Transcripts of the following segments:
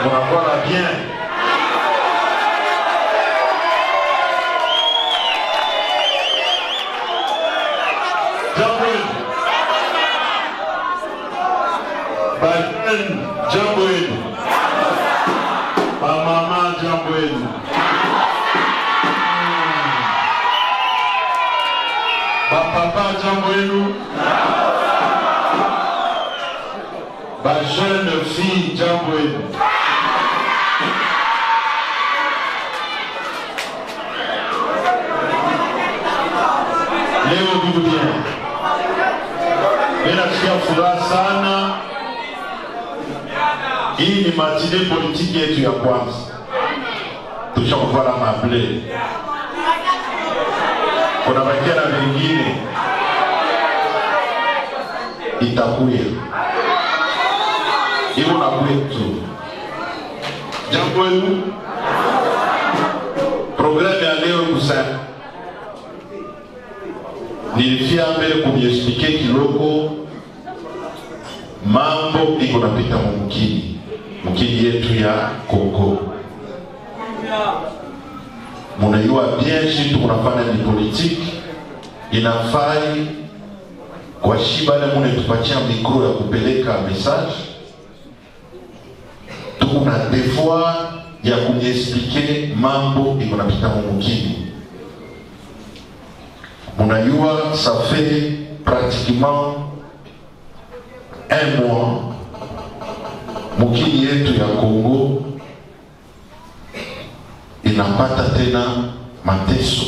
Munakuwa bien. Bajen jambo yenu. Bamama jambo yenu. Bapapa jambo yenu. Bajeune fille jambo yenu. Leo vitu bien. Ninasikia furaha sana. Hii ni matinee politiki yetu ya kwanza. Tushakuvala mable. Kuna bakia na vingine itakuya. Hiyo na kwetu. Jambo hili programu ya leo kusema. Nilifia mbele kumiexplike kidogo mambo iko napita mkini yetu ya Kongo. Munajua bien shitu kunafanya ni politiki inafai kwa shibale mune tupatia mikro ya kupeleka message. Tuna devoir ya kumiexplike mambo iko napita mkini. Munajua ça fait pratiquement un mois mukini yetu ya Kongo inapata tena mateso.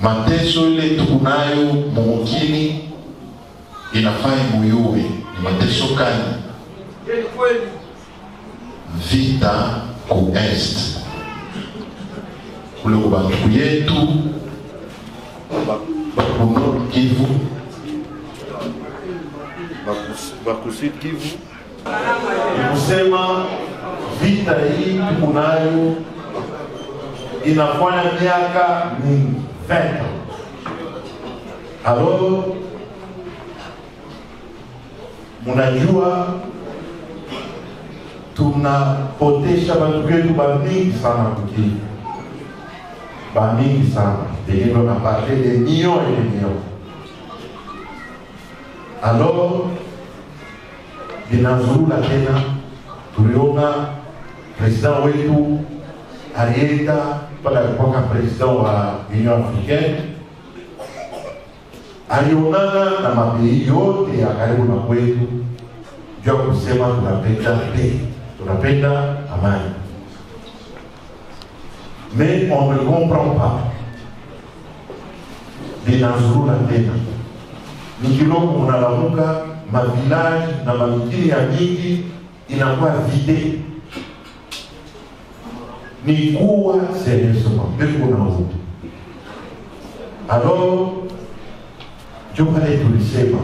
Mateso ile tukunayo mukini inafai muyuwe ni mateso kani? Vita ku est. Kule kubantu yetu bakuno Kivu Bakusud Kivu. Kusema vita hii tukunayo inafanya miaka mingi 20. Alors munajua tunapotesha bantu wetu bamingi sana kukili. Bamingi sana. Degendo na parle de millions et de millions. Alors binazurula tena tuliona president wetu alienda pala kwa president wa Union Africaine, alionana na mapei yote ya karibu na kwetu juu ya kusema tunapenda paix, tunapenda amani. Mais on ne comprend pas. Binazurula tena nikiloko munalamuka mavilage na mamikini ya mingi inakuwa vide. Ni kuwa sérieusement beko na utu. Alors jopale tulisema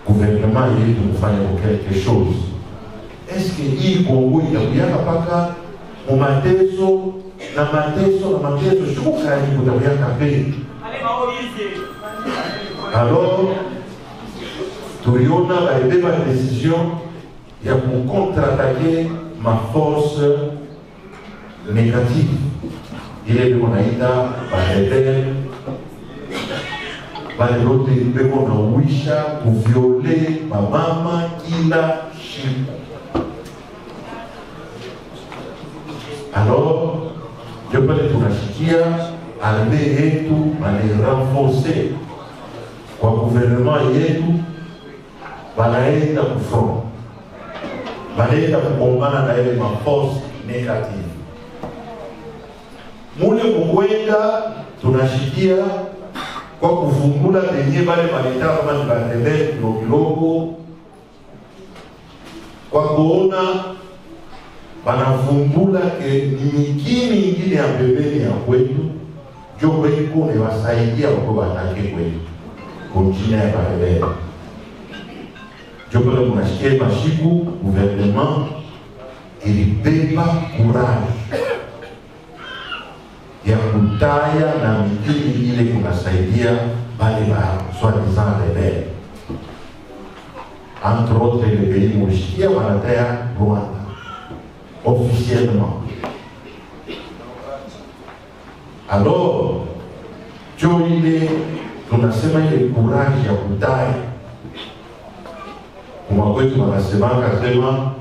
gouvernement yetu kufanya quelque chose. Est-ce que hii Kongo itakuyaka paka mumateso na mateso shukani kutakuyaka pei? Alors tuliona baibeba décision ya contre-attaquer ma force négative. Ile ndio naita barebel balerote beko na uisha kuviole mama kila shiku. Alors je peux tunashikia armée yetu bale renforcer kwa gouvernement yetu banaenda kufront, banaenda kugombana na ile maforce negative. Mule kukwenda tunashikia kwa kuvumbula benye bale baleta kama ni barebel kidogo, kwa kuona banavumbula ke ni mikini ingine ya pembeni ya kwetu jo iko ne wasaidia wako batake kwetu konjina ya barebel. Jo pale munashikia mashiku gouvernement ilibeba courage ya kutaya na mikini ile kunasaidia bale ba soi-disant rebel. entre autres les pays Moshikia, Manataya, Rwanda, officiellement. Alors, Joile, tunasema ile courage ya kudai. Kuma kwetu wanasema kasema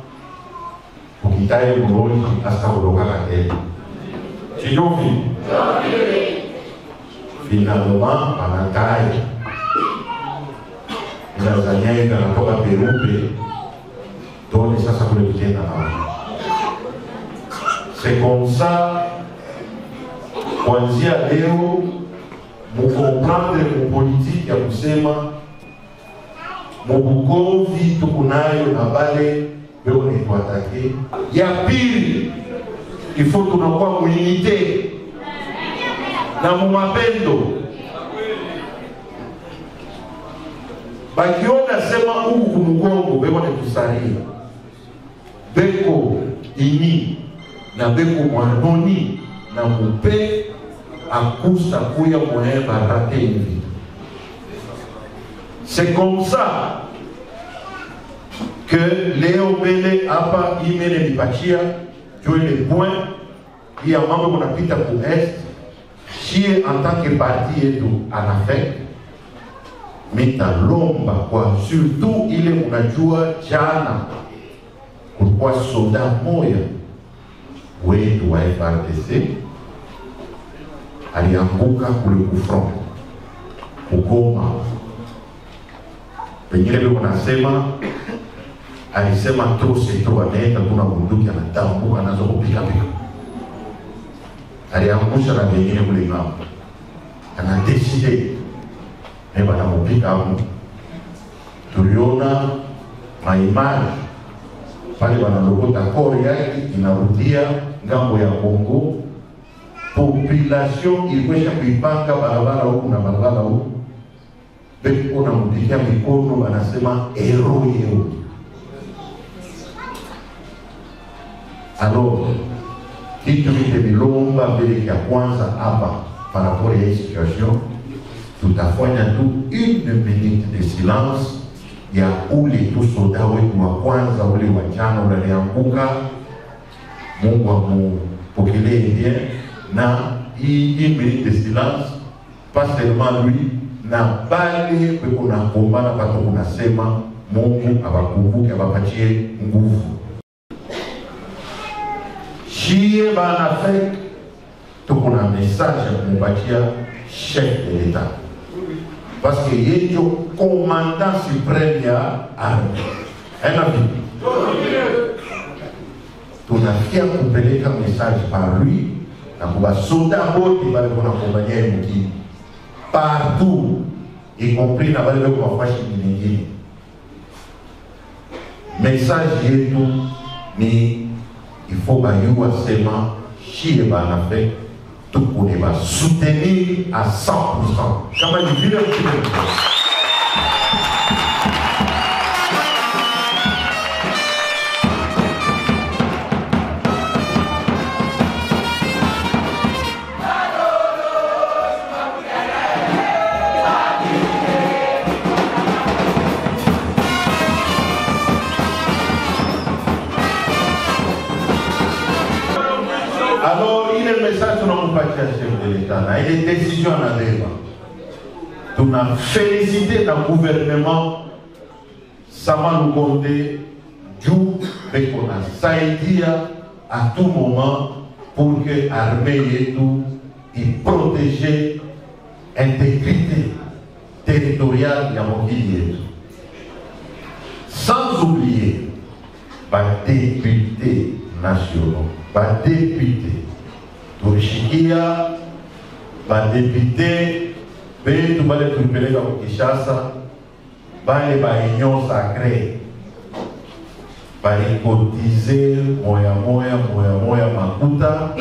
ukidai mmoja hasa kutoka kateli. Chijofi. Finalement, wanadai. Tanzania inatoka Perupe, tuone sasa kule kitenda nao. C'est comme ça, kuanzia leo, mukomprendre mupolitiki ya kusema, mubugovi tukunayo na bale, beo netuatake. Ya pili, ifo tunakuwa muinite, na mumapendo. Bakiona sema huku kumugongo, beko netusaria. Beko ini, na beko mwanoni, na mupe, akusa kuya mwenye barate hivi. C'est comme ça que Léo Bele hapa imene lipachia joue les points qui a mambo kunapita ku est chie en tant que parti yetu anafek mitalomba kwa surtout ile unajua jana kulikuwa soda moya wetu wa FRDC alianguka kule kufront kugoma. Pengine biko nasema alisema trop c'est trop, ameenda kuna bunduki anatambuka anaanza kupika pika. Aliangusha na wengine kule ngao. Anadeside eba na kupika hapo. Tuliona maimani pale wanalokota kori yake inarudia ngambo ya Kongo. Population ilikuwa kuipanga barabara huku na barabara huku. Beko na mpikia mikono wanasema hero yeo. Alors, kitu bilomba mbele ya kwanza hapa par rapport à cette situation, tutafanya tu une minute de silence ya ule tu soda wetu wa kwanza ule wa jana ulianguka. Mungu amupokelee bien na hii minute de silence, pas seulement lui na bale beko na kombana pato kunasema Mungu abakumbuke abapatie nguvu. Chie bana fek tukuna message ya kumupatia chef de l'État. Parce que yejo commandant suprême ya armée. Enabi. Tunafikia kupeleka message par lui na kuba soda bote bale kuna kompania mkini. Partout, y compris dans le confashi nyingine. Message yetu ni il faut bayua sema chie bana fait tout pour les soutenir à 100%. Kama ni vile mkini. Alors, il est le message que nous avons chef de l'État. Il est décision à la débat. Nous avons félicité le gouvernement Sama Lukonde du Bekona. Ça a dit à tout moment pour que l'armée et tout protéger l'intégrité territoriale de la Mokili. Sans oublier les députés nationaux. Ba député Turishikia, ba député Betu bale tulipeleka kwa Kinshasa, bale ba union sacrée bali kotize moya makuta,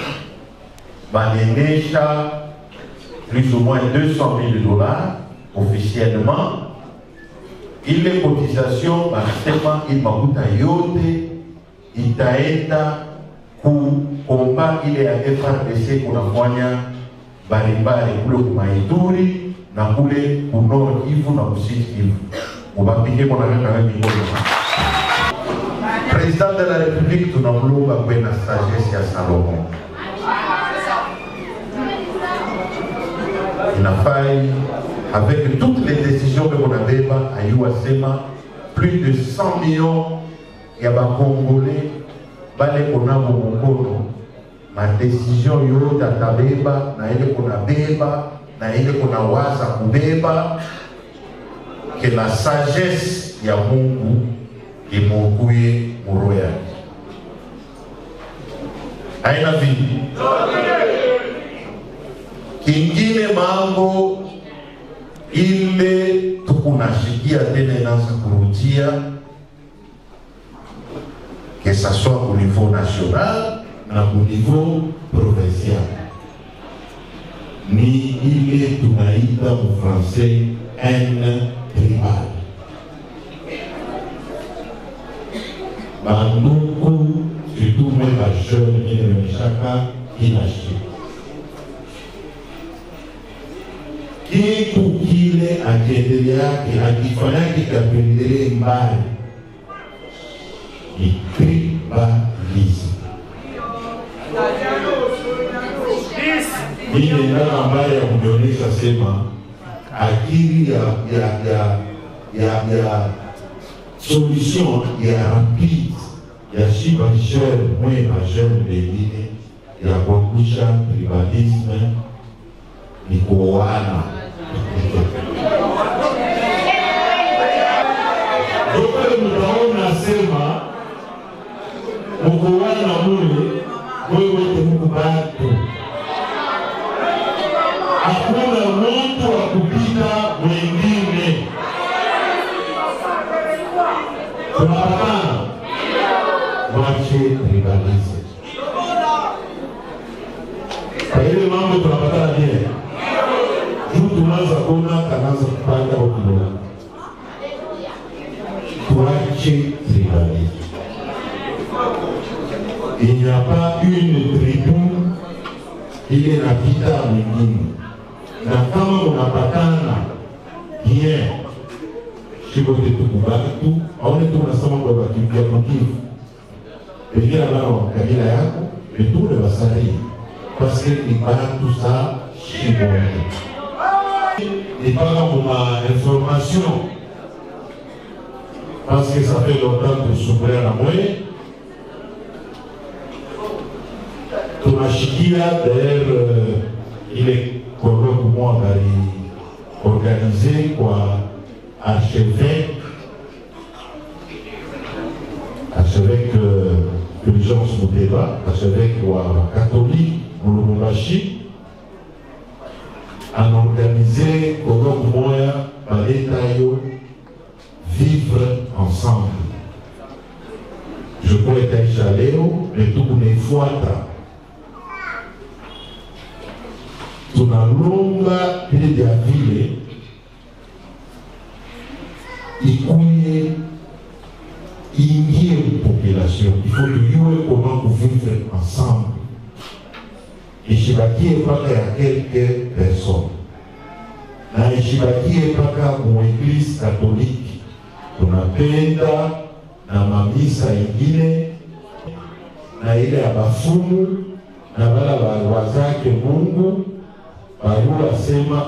banenesha plus ou moins $200,000 officiellement. Il les cotisations basema il makuta yote itaenda combat ile ya FRDC kunafanya baribari kule kumaituri na kule kunoro Kivu na kusini Kivu. On va piquer mon ami quand même. Président de la République, tout nous va avoir la sagesse à Salomon. Il a failli, avec toutes les décisions que vous avez à Yuasema, plus de 100 millions de Congolais, ma décision yo tatabeba na ile kuna beba na ile kuna waza kubeba que la sagesse ya Mungu imokuye muro yake haina vidi. Kingine mambo ile tukunashikia tena inaanza kurudia, que ça soit au niveau national na au niveau provincial, ni ile tunaita en français haine tribale. Banduku, surtout même la jeune qui chaka inashi. Kitu kile akiendelea akifanya kikapendelea mbali ni tribalism. Ile ndio ambayo ya kuonyesha sema akili ya solution ya rapide ya shiba jeune moins jeune bengine ya kuangusha tribalisme ni kuoana. Ndio mtaona sema mkuoana mule wewe mkubatu. Hakuna mtu wa kupita mwingine. Tunapatana. Wache tribalisme. Kwa ile mambo tunapatana je? Juu tunaanza kuona kanaanza kupanda ukimona. Wache tribalisme. Il n'y a pas une tribu qui est napita mwingine. Na kama unapatana bien shikote tukubaki tu aone tu unasema kwa wakimbia mkivu pengine nao kabila yako vitu le basari parce que ni pas tout ça shibonde ni pas comme information parce que ça fait longtemps que s'ouvrir la moelle tunashikia d'ailleurs il est colloque moi organisé quoi archevêque Fulgence Mouteba, archevêque catholique Moulumbashi, a organisé colloque moi par l'État vivre ensemble. Je crois être chaléo, mais tout une fois tunalomba ile ya vile ikuye ingie population. Il faut tuyue comment vous vivre ensemble. Ishibakie paka ya quelques personnes. Na ishibakie paka mu église catholique. Tunapenda na mamisa ingine na ile ya bafumu na bala wazake Mungu. Barua sema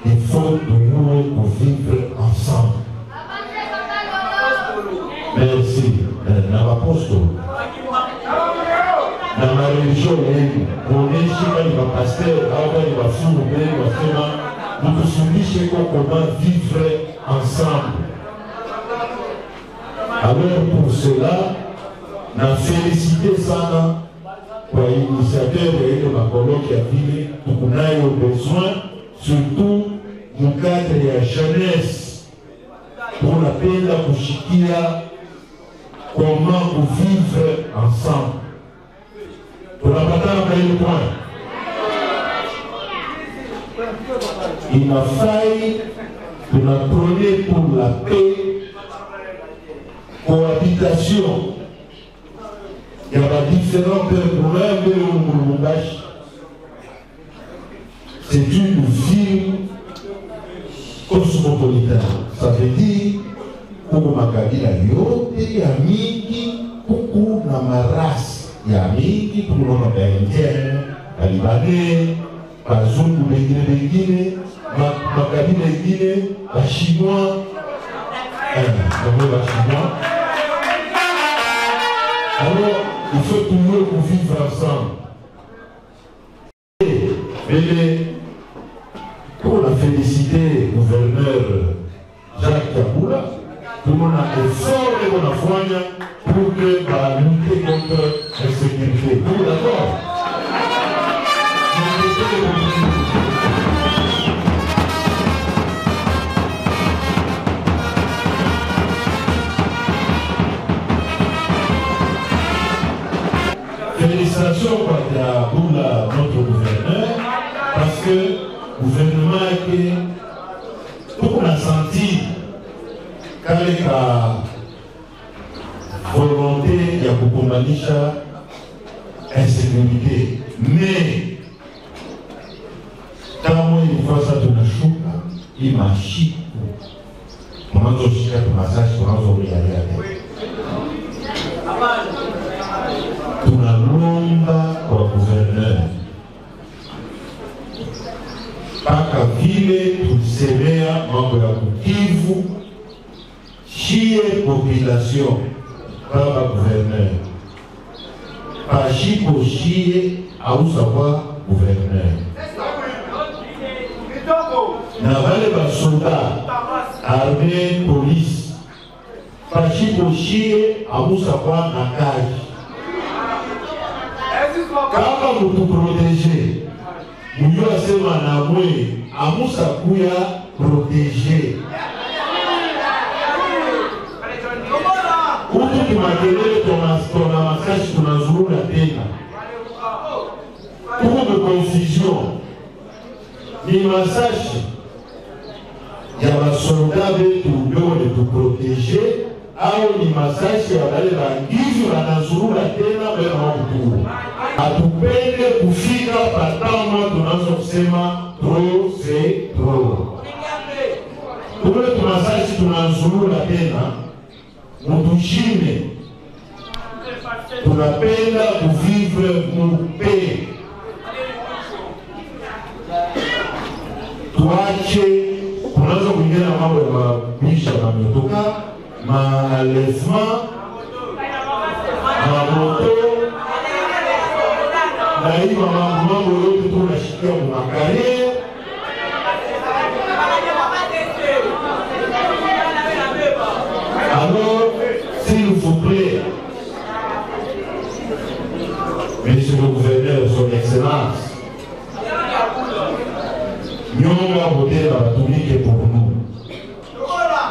il faut nous vivre ensemble. Merci. L'apôtre. Dans la religion, on est chez les pasteurs, avant les fous, nous nous soumettons comment vivre ensemble. Alors pour cela, on a félicité ça. Pour l'initiateur de la colloque à ville, nous avons besoin, surtout dans le cadre de la jeunesse, pour la paix de la Kouchikia, comment vous vivre ensemble. Pour la bataille de point. Il a failli que nous prenions pour la paix, cohabitation. Il y a différents problèmes de Moulumbashi. C'est une ville cosmopolitaine. ça veut dire kuko makabila yote ya mingi, kuko na marasi ya mingi, kuko na baindien, balibane, bazungu bengine, makabila ingine, bachinois, alors il faut toujours vivre ensemble. Et pour la féliciter, gouverneur Jacques Kabula, tout le monde a effort et on a foigné pour que va lutter contre l'insécurité. Vous d'accord? Félicitations à Boula, notre gouverneur, parce que le gouvernement est tout on a senti qu'avec la volonté de kukombanisha insécurité. Mais kama ilifasa tunashuka imashiku tunazoshika tumasashi tunazorudia tunalomba kwa gouverneur mpaka vile tulisemea mambo ya kukivu shie population baba gouverneur pashiko shie au savoir gouverneur na vale basoda armée police pashiko shie au savoir na kaji kama mutu protéger muyo asema na mwe amusa kuya protéger utu kimakelele tona masashi tunazurura tena tuko de confusion ni masashi ya basolda betu bole tu protéger au ni masashi ya bale bangizi wanazurura tena bema mtu atupende kufika patama tunazosema trop c'est trop. Tule tumasashi tunazurura tena mutushime tunapenda kuvivre mupe tuache tunaanza kuingia na mambo ya mabisha mametoka malesma mamoto na hii mambo yote tunashikia mmakare alors s'il vous plaît monsieur le gouverneur son excellence nyonga modèle batumike pour nous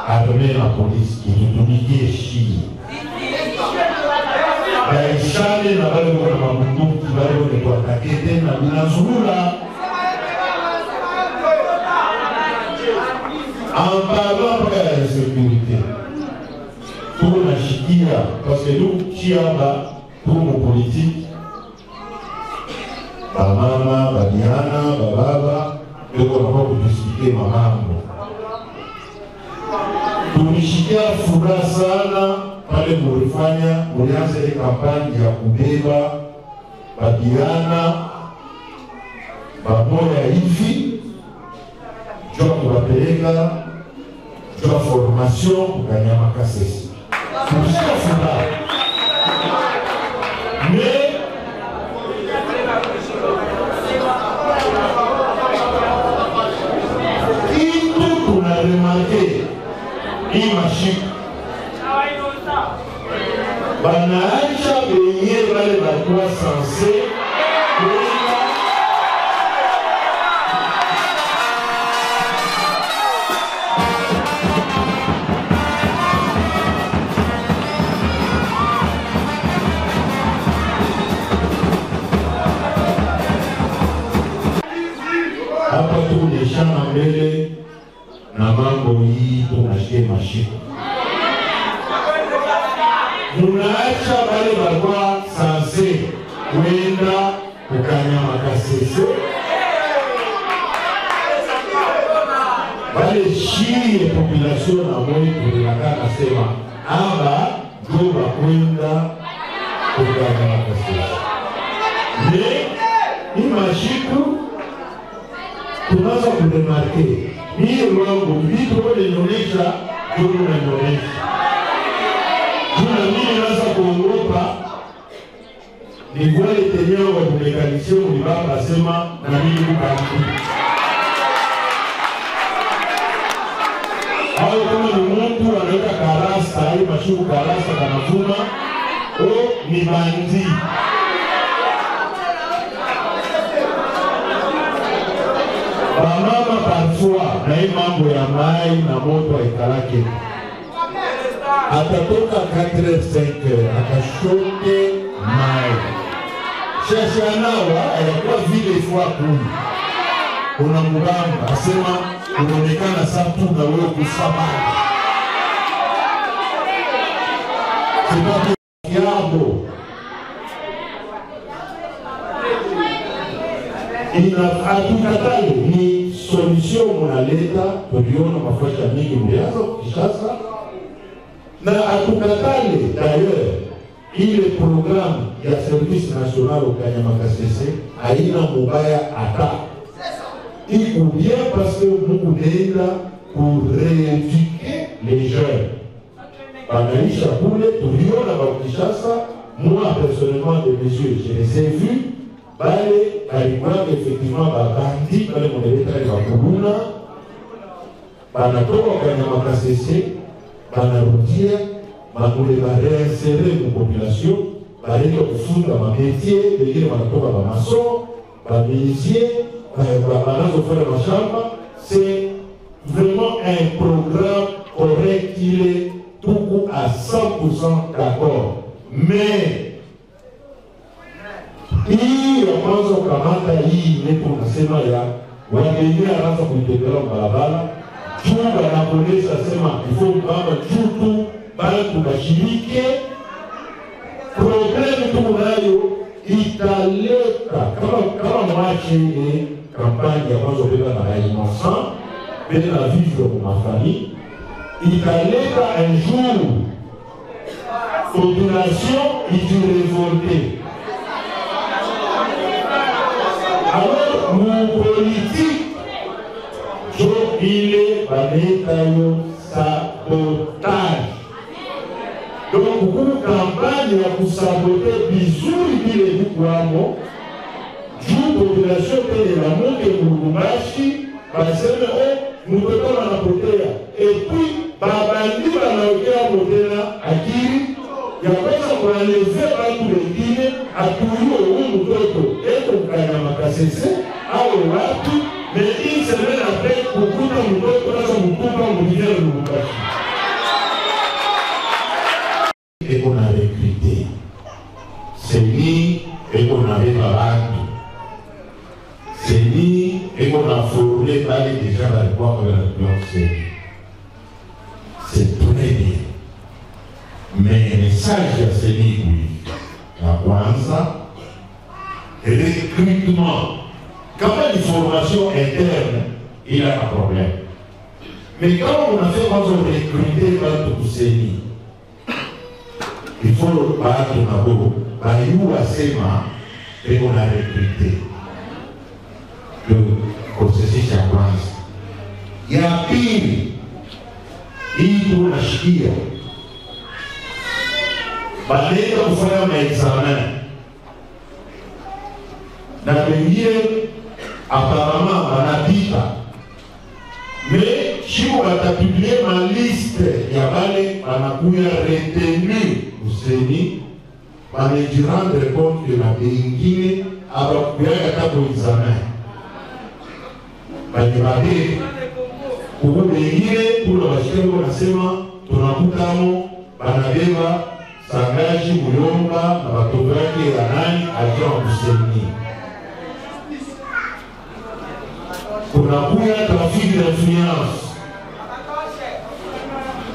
armée la police qui tutumikie shi baishale na bale wana mabunduki bale wana kuatake tena binazurula en parlant mpaka ya insécurité tunashikia parce que nous chiaba pour mon politique bamama badiana bababa tuko na kutusikie mamambo tulishikia furaha sana pale mulifanya mulianza ile kampani ya kubeba badiana bamoya hivi jua kuwapeleka jua formation kuganyama kasesi tulishikia furaha mais remarqué imashik banaacha benye bale bakuwa sanse hapa tukuneshana mbele na mambo hii tunashike mashiko munaacha bale barwa sanse kwenda kukanyama kasese bale Chini ya population na mwetu tunataka sema aba ndio kwenda kugana makasisi. Ni mashiku tunaanza kudemarke. Ni wangu vitu wale nyonyesha ndio nyonyesha. Tuna mimi naanza kuongopa ni wale tenyewe wa kumekanisha ni baba sema na mimi kukambi. Hao kama ni mtu anaweka karasa, hii mashuku karasa kanafuma, ni bandi. Bamama parfois, na hii mambo ya mai na moto haikalake. Atatoka 4-5 akashote mai. Shashanawa, ayakuwa vile ifua kumi. Kuna mugamba, asema, unaonekana satu na wewe kusama. Sababu yabo. Hatukatali ni solution mnaleta, tuliona mafasha mingi mlianza Kinshasa. Na hatukatali d'ailleurs ile programme ya service national au Kanyamakasese haina mubaya hata. Il faut bien parce que nous voulons pour rééduquer les jeunes. Banaisha Boule, Tourion, la Kinshasa, moi personnellement de messieurs, je les ai vus, Balé, Kalibouak, effectivement, Bandi, Balé, mon état, Bakoubouna, Banatoka, Kanyamakasese, Banaroudia, Bakoule, réinsérer nos populations, Balé, Kofunda, ma métier, Balé, Banatoka, Bamason, Bamézier, c'est vraiment un programme correct, il est tout à 100% d'accord. Mais il y a mwanzo kamata hii nepo nasema ya wangenia anaanza kuitembelea barabara chumba na polisi asema ifo baba chutu bantu bashirike problemu tunayo italeta kama mwache campagne ya mwanzo beba na innocent beba na vivre pour ma famille italeta un jour population est révoltée. Alors mon politique il est sabotage. Donc une campagne pour saboter bizuri bile bukwamo juu population tele la monte Lubumbashi baseme mtoto anapotea et puis babandi wanaokea motela akili ya kwanza kuelezea watu wengine atuiwe huyu mtoto eko Kanyamakasese au watu mais une semaine après kukuta mtoto sasa mkupa mwenyewe Lubumbashi et qu'on a recruté. C'est lui et qu'on avait parlé. C'est lui et qu'on a formé par les déjà à l'époque de la Bible. C'est très bien. Mais le message c'est lui, la Kwanza, recrutement. Quand il y a une formation interne, il y a un problème. Mais quand on a fait recruter par c'est lui. Il faut battre Nabo, Bayou Asema, et on a recruté le processus à Kwanza. Il y a pire, il faut la chier. Baleka kufanya maexamen. Na pengine apparemment banapita. Mais si on va publier ma liste, il y a balé banakuya retenu useni, banaji rendre compte que la bengine abakuya kata pour examen. Banibade kuku bengine pour la bashikemo nasema tunakutamo banabeba Sangaji Muyomba na watoto wake ya nani ajua useni. Kuna kuya trafic d'influence.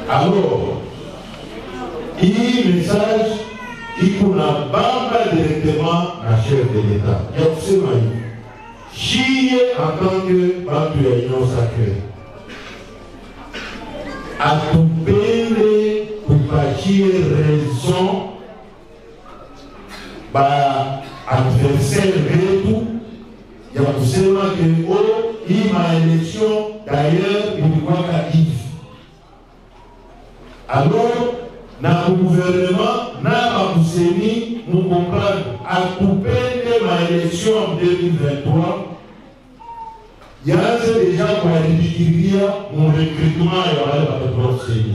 Alors, il message, il kuna bamba directement la chef de l'État. Il y a aussi Chie en tant que bantu à union sacrée. atupende tupatie raison ba adversaire wetu ya kusema que hii maelection d'ailleurs ilikuwaka hivi. Alors na gouvernement na bakuseni mukomprendre atupende maelection en 2023 yaanze deja kuharibikiria mu recrutement ya wale watatuseni.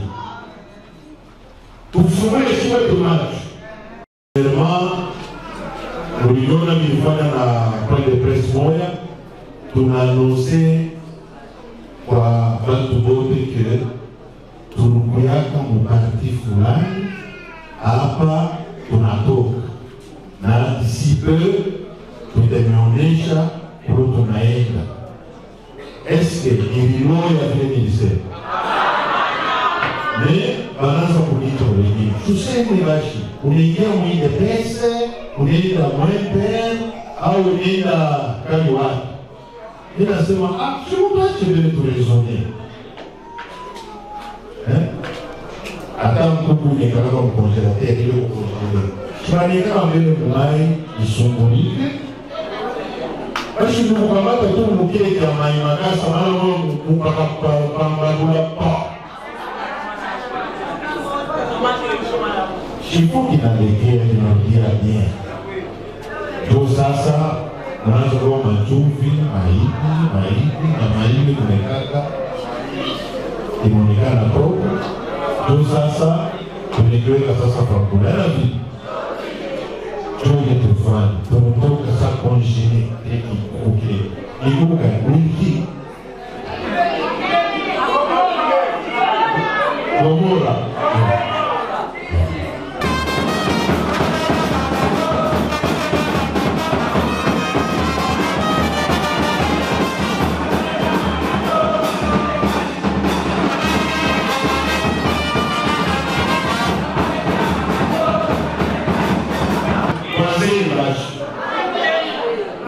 Tufumule shule tumacho. Uliona nilifanya na point de presse moja, tunaanonse kwa watu wote ke tulukuyaka muparti fulani hapa tunatoka na disipe tutameonyesha kuro tunaenda. Eske ililo ya vile nilisema me banaza kunita wengine tuseme bashi unaingia mwinde pese unaenda mwende au unaenda kani watu ninasema absolument chebele turezone hata mkuku nekaka mkongelatea kile mkongelatea tunanikaka mbele kumai isungulike bashi nukukamata tu mukeke ya maimakasa malo mukakapambagula pa Chifu kinalekea kinarudia bien. Ndio sasa unaanza kuwa machuvi, maidi na maili kumekaka imonekana toko. Ndio sasa tumekiweka sasa kwa kulala vipi. Choge tufani, tunatoka sasa konjini teki kuke. Ikuka wiki. Gomora.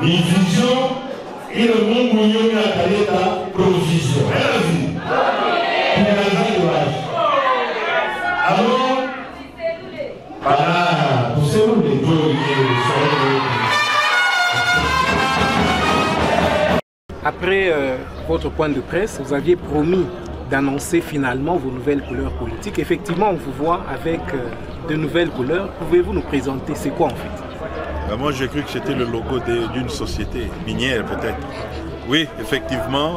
Ni vision ile Mungu yeye akaleta provision. Hivi. Tunaanza wapi? Alors para tuseme ndio Après votre point de presse, vous aviez promis d'annoncer finalement vos nouvelles couleurs politiques. Effectivement, on vous voit avec de nouvelles couleurs. Pouvez-vous nous présenter c'est quoi en fait? Moi, j'ai cru que c'était le logo d'une société minière, peut-être. Oui, effectivement,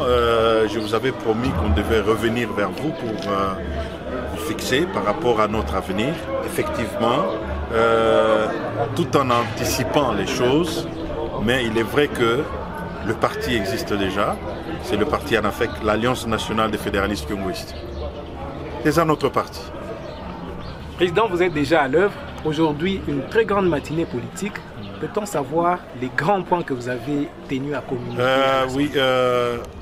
je vous avais promis qu'on devait revenir vers vous pour vous fixer par rapport à notre avenir. Effectivement, tout en anticipant les choses, mais il est vrai que le parti existe déjà. C'est le parti ANAFEC, l'Alliance nationale des fédéralistes congoïstes. C'est ça notre parti. Président, vous êtes déjà à l'œuvre. Aujourd'hui, une très grande matinée politique. Peut-on savoir les grands points que vous avez tenus à communiquer? Oui,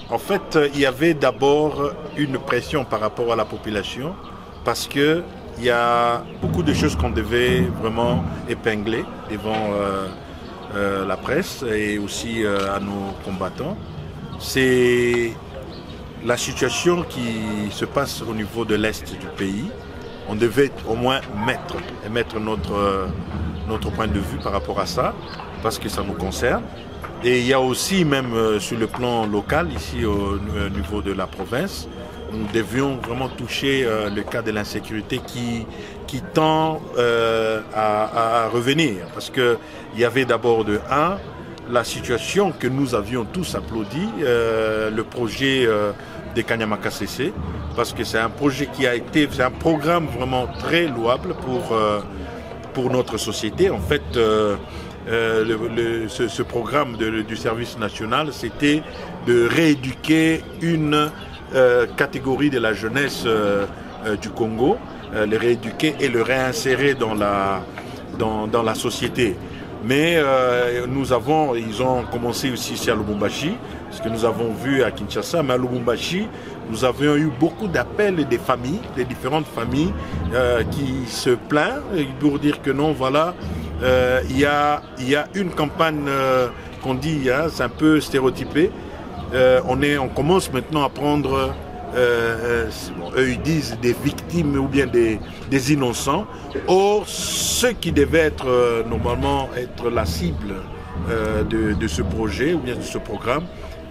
en fait, il y avait d'abord une pression par rapport à la population parce qu'il y a beaucoup de choses qu'on devait vraiment épingler devant la presse et aussi à nos combattants. C'est la situation qui se passe au niveau de l'Est du pays. On devait au moins émettre notre point de vue par rapport à ça, parce que ça nous concerne. Et il y a aussi, même sur le plan local, ici au niveau de la province, nous devions vraiment toucher le cas de l'insécurité qui tend à revenir. Parce qu'il y avait d'abord la situation que nous avions tous applaudi, le projet de Kanyamaka CC, parce que c'est un projet c'est un programme vraiment très louable pour notre société. En fait, ce programme du service national, c'était de rééduquer une catégorie de la jeunesse du Congo, le rééduquer et le réinsérer dans la société. Mais ils ont commencé aussi ici à Lubumbashi, ce que nous avons vu à Kinshasa, mais à Lubumbashi, nous avions eu beaucoup d'appels des familles, des différentes familles qui se plaignent pour dire que non, voilà, il y a une campagne qu'on dit, c'est un peu stéréotypé. On commence maintenant à prendre eux ils disent des victimes ou bien des innocents. Or, ceux qui devaient être normalement être la cible de ce projet ou bien de ce programme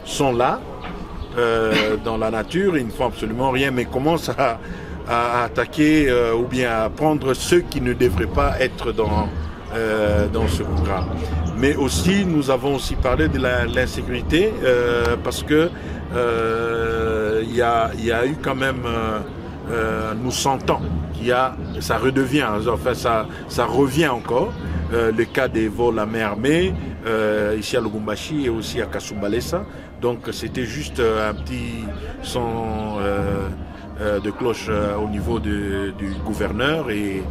sont là, dans la nature, ils ne font absolument rien, mais commencent à attaquer ou bien à prendre ceux qui ne devraient pas être dans ce programme. Mais aussi, nous avons aussi parlé de l'insécurité parce que il y a eu quand même, nous sentons ça redevient, enfin ça revient encore, le cas des vols à main armée, ici à Lubumbashi et aussi à Kasumbalesa. Donc c'était juste un petit son de cloche au niveau du gouverneur et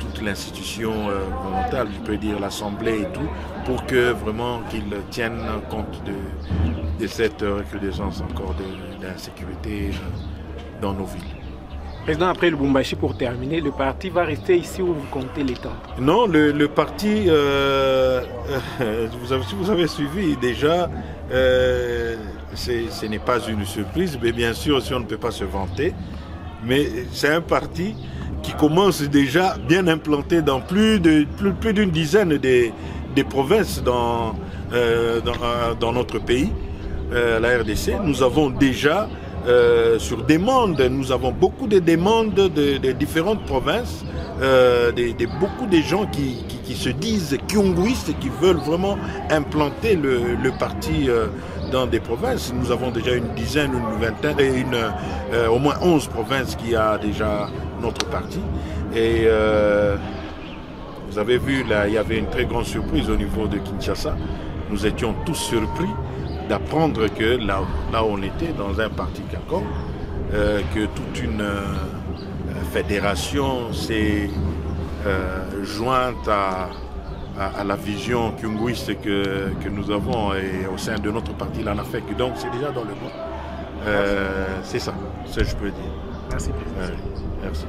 toute l'institution gouvernementale, je peux dire l'Assemblée et tout, pour que vraiment qu'ils tiennent compte de cette recrudescence encore de l'insécurité dans nos villes. Président, après Lubumbashi, pour terminer, le parti va rester ici où vous comptez l'étendre? Non, le parti, vous avez suivi déjà, ce n'est pas une surprise, mais bien sûr, si on ne peut pas se vanter, mais c'est un parti qui commence déjà bien implanté dans plus d'une dizaine des provinces dans notre pays, la RDC. Nous avons déjà sur demande, nous avons beaucoup de demandes de différentes provinces, beaucoup de gens qui se disent kyunguistes, qui veulent vraiment implanter le parti dans des provinces. Nous avons déjà une dizaine, une vingtaine, au moins 11 provinces qui a déjà notre parti. Et vous avez vu, là, il y avait une très grande surprise au niveau de Kinshasa. Nous étions tous surpris d'apprendre que là où on était, dans un parti quelconque, que toute une fédération s'est jointe à la vision kyunguiste que nous avons et au sein de notre parti, l'ANAFEC. Donc c'est déjà dans le monde. C'est ça, ce que je peux dire. Merci, président. Merci.